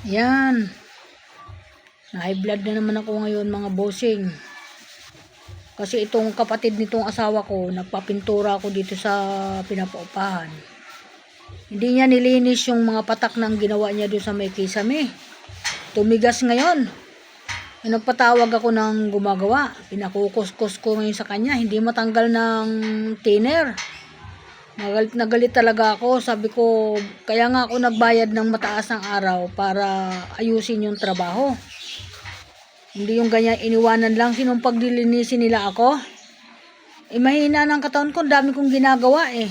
Yan. Na-high blood na naman ako ngayon mga bossing. Kasi itong kapatid nitong asawa ko, nagpapintura ako dito sa pinapaupahan. Hindi niya nilinis yung mga patak ng ginawa niya doon sa may kisame. Tumigas ngayon. Nagpatawag ako ng gumagawa. Pinakukuskus ko ngayon sa kanya. Hindi matanggal ng thinner. Nagalit na galit talaga ako. Sabi ko, kaya nga ako nagbayad ng mataas ng araw para ayusin yung trabaho. Hindi yung ganyan iniwanan lang. Sinong paglilinisin nila ako? Mahina ng katawan ko. Dami kong ginagawa eh.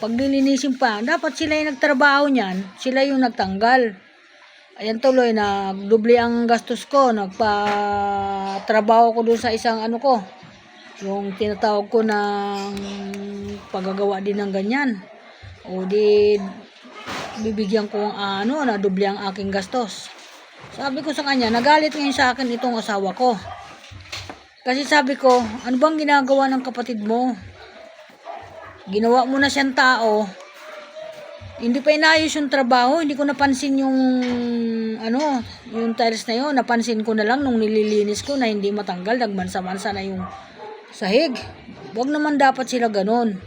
Paglilinisin pa. Dapat sila yung nagtrabaho niyan. Sila yung nagtanggal. Ayan tuloy, nagdubli ang gastos ko. Nagpa-trabaho ko dun sa isang ano ko. Yung tinatawag ko ng paggagawa din ng ganyan. O di bibigyan ko ang nadubli ang aking gastos. Sabi ko sa kanya, nagalit ngayon sa akin itong asawa ko. Kasi sabi ko, ano bang ginagawa ng kapatid mo? Ginawa mo na siyang tao. Hindi pa inayos yung trabaho. Hindi ko napansin yung yung tiles na yun. Napansin ko na lang nung nililinis ko na hindi matanggal. Nagmansa-mansa na yung sahig. Huwag naman dapat sila ganun.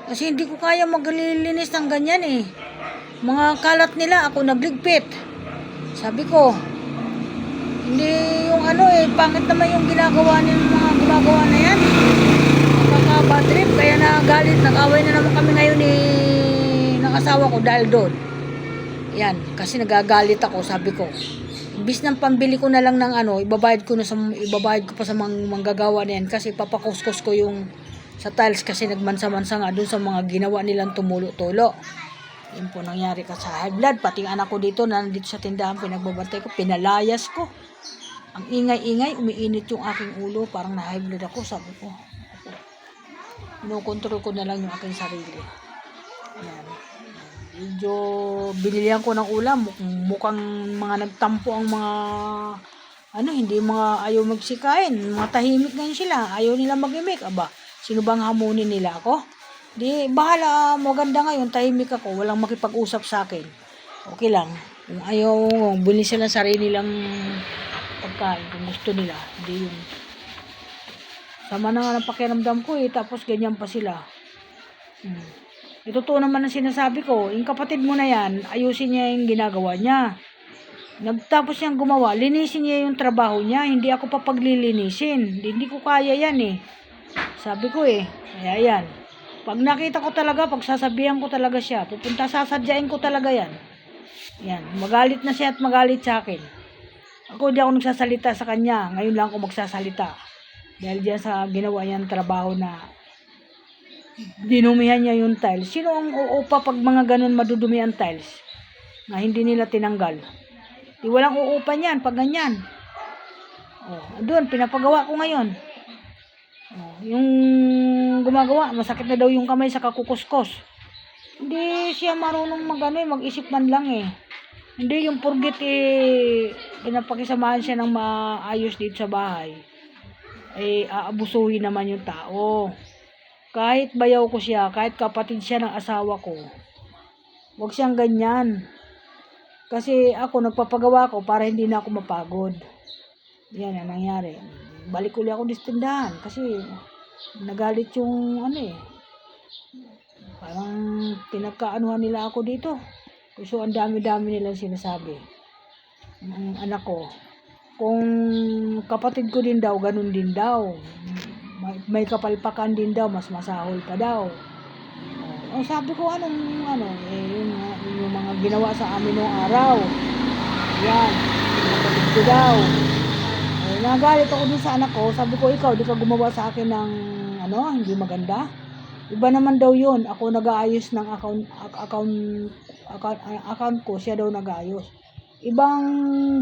Kasi hindi ko kaya maglilinis ng ganyan eh. Mga kalat nila, ako nagligpit. Sabi ko, hindi yung pangit naman yung ginagawa ng mga gumagawa na yan. Nakaka-bad trip, kaya nagalit, nag-away na naman kami ngayon ng asawa ko dahil doon. Yan, kasi nagagalit ako, sabi ko. Imbis ng pambili ko na lang ng ibabayad ko pa sa manggagawa na yan kasi papakuskus ko yung sa tiles kasi nagmansa-mansa nga doon sa mga ginawa nilang tumulo-tulo. Yun po nangyari ka sa high blood. Pati ang anak ko dito, nandito sa tindahan, pinagbabantay ko, pinalayas ko. Ang ingay-ingay, umiinit yung aking ulo, parang na high blood ako, sabi ko. Inokontrol ko na lang yung aking sarili. Ayan. Medyo binilihan ko ng ulam, mukhang mga nagtampo ang mga hindi mga ayaw magsikain, mga tahimik ngayon sila, ayaw nila mag-imik. Aba, sino bang hamunin nila ako? Di, bahala, maganda ngayon, tahimik ako, walang makipag-usap sa akin. Okay lang. Kung ayaw, bili sila sarili nilang pagkain, kung gusto nila. Hindi yun. Sama na nga ng pakiramdam ko tapos ganyan pa sila. Totoo naman ang sinasabi ko, yung kapatid mo na yan, ayusin niya yung ginagawa niya. Nagtapos niyang gumawa, linisin niya yung trabaho niya, hindi ako pa paglilinisin. Hindi ko kaya yan eh. Sabi ko kaya yan. Pag nakita ko talaga, pagsasabihan ko talaga siya, sasadyain ko talaga yan. Yan, magalit na siya at magalit sa akin. Ako hindi ako nagsasalita sa kanya, ngayon lang ako magsasalita. Dahil diyan sa ginawa niyang trabaho na dinumihan niya yung tiles. Sino ang uupa pag mga ganun madudumi ang tiles na hindi nila tinanggal? Di walang uupa niyan pag ganyan. Doon, pinapagawa ko ngayon. Yung gumagawa, masakit na daw yung kamay sa kakukuskos. Hindi siya marunong mag-isip man lang Hindi yung purgit pinapakisamahan siya ng maayos dito sa bahay. Aabusuhin naman yung tao. Kahit bayaw ko siya, kahit kapatid siya ng asawa ko, huwag siyang ganyan. Kasi ako, nagpapagawa ko para hindi na ako mapagod. Yan ang nangyari. Balik ulit ako sa tindahan kasi nagalit yung parang pinagkaanuhan nila ako dito. So ang dami-dami nilang sinasabi. Ang anak ko, kung kapatid ko din daw, ganun din daw. May kapalpakan din daw, mas masahol pa daw. Sabi ko, yung mga ginawa sa amin noong araw. Yan, kapatid ko daw. Nagalit ako dun sa anak ko, sabi ko, ikaw, di ka gumawa sa akin ng hindi maganda. Iba naman daw yun, ako nag-aayos ng account ko, siya daw nag-aayos. Ibang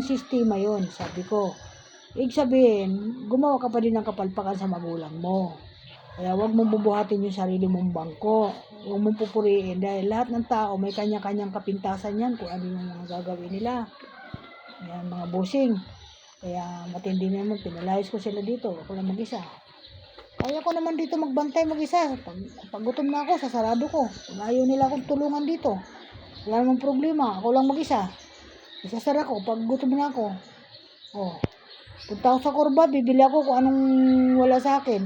sistema yun, sabi ko. Ibig sabihin, gumawa ka pa din ng kapalpakan sa magulang mo. Kaya huwag mong bubuhatin yung sarili mong bangko. Huwag mong pupuriin dahil lahat ng tao may kanya-kanyang kapintasan yan kung ano yung mga gagawin nila. Yan, mga bossing. Kaya matindi naman, pinalayas ko sila dito. Ako lang mag-isa. Kaya ko naman dito magbantay mag-isa. Pag gutom na ako, sasarado ko. Kung ayaw nila akong tulungan dito, wala namang problema. Ako lang mag-isa. Isasara ko pag gutom na ako. Oh. Punta ako sa kurba, bibili ako kung anong wala sa akin.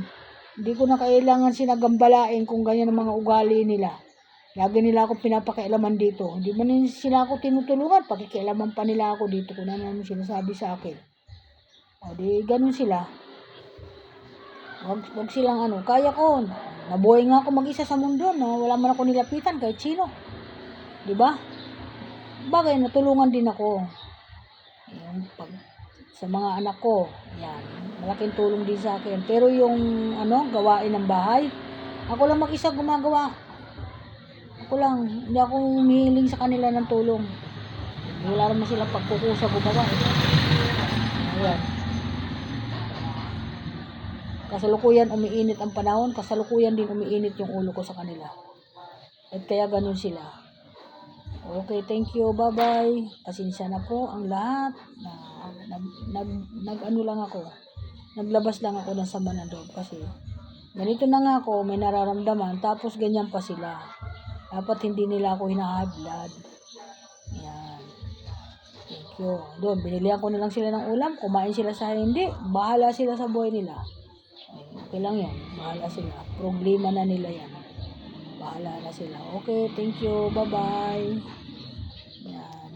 Hindi ko na kailangan sinagambalain kung ganyan ang mga ugali nila. Lagi nila akong pinapakialaman dito. Hindi man sila ako tinutulungan, pakikialaman pa nila ako dito kung ano naman sinasabi sa akin. O di ganun sila. Wag silang ano, kaya ko. Nabuhay nga ako mag-isa sa mundo, no? Wala man ako nilapitan kahit sino. 'Di ba? Bagay, natulungan din ako. Yung sa mga anak ko, yan. Malaking tulong din sa akin. Pero yung ano, gawain ng bahay, ako lang mag-isa gumagawa. Ako lang, hindi ako humihiling sa kanila ng tulong. Wala naman silang pagkukusa gumawa. Ayan. Kasalukuyan umiinit ang panahon, kasalukuyan din umiinit yung ulo ko sa kanila. At kaya ganun sila. Okay, thank you. Bye-bye. Pasensya na po ang lahat. Nag-ano lang ako. Naglabas lang ako ng sama ng loob kasi ganito na nga ako, may nararamdaman, tapos ganyan pa sila. Dapat hindi nila ako hinahablad. Yan. Thank you. Doon, binilihan ko na lang sila ng ulam. Kumain sila sa hindi. Bahala sila sa buhay nila. Okay lang yan. Bahala sila. Problema na nila yan. Bahala na sila. Okay, thank you. Bye-bye. Yan.